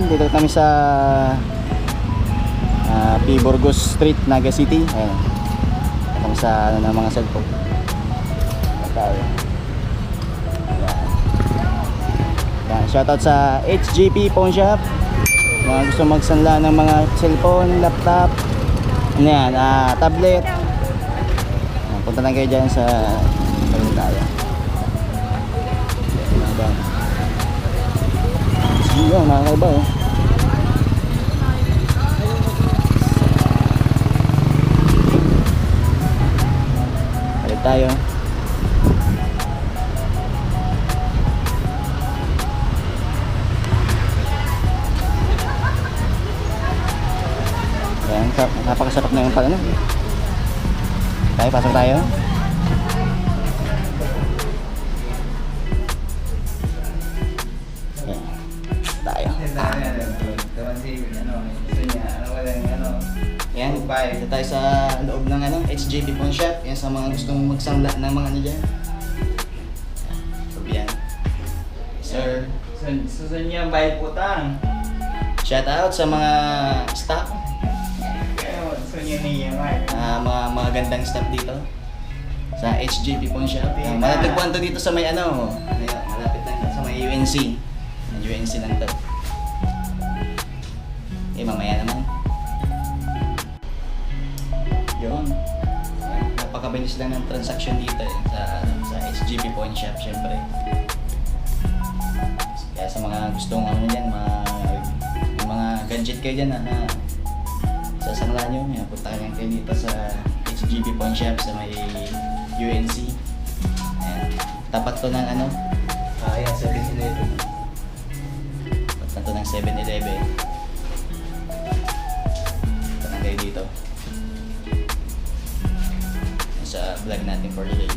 Dito kami sa P. Burgos Street, Naga City. Ayan. Dito kami sa ano, ng mga cellphone. Tayo. Ayan. Shoutout sa HGP Pawn Shop. Mga gusto magsanla ng mga cellphone, laptop, ano yan, tablet. Ayan, punta lang kayo dyan sa tayo. Yun, nakakaiba eh. Balik tayo. Ayan, napakasarap na yung pag ano. Tayo, pasok tayo. Ayan, dito tayo sa loob ng ano, HJP Pawn Shop. Yan sa mga gustong magsangla ng mga ano dyan. So, yan. Sir. Susan niya bayad utang. Shout out sa mga staff. Susan niya Mga gandang staff dito. Sa HJP Pawn Shop. Malatagpuan to dito sa may ano. Ayun, malapit lang sa may UNC. UNC lang to. Mamaya naman. Yun. Napakabilis lang ng transaction dito eh, sa HGP Pawn Shop syempre. Kaya sa mga gustong ano dyan, mga gadget kayo dyan na sasangla nyo, punta kayo kayo dito sa HGP Pawn Shop sa may UNC. Ayan. Tapat to ng ano? Ayan, 7-Eleven. Tapat to ng 7-Eleven. Punta kayo dito sa vlog natin for today.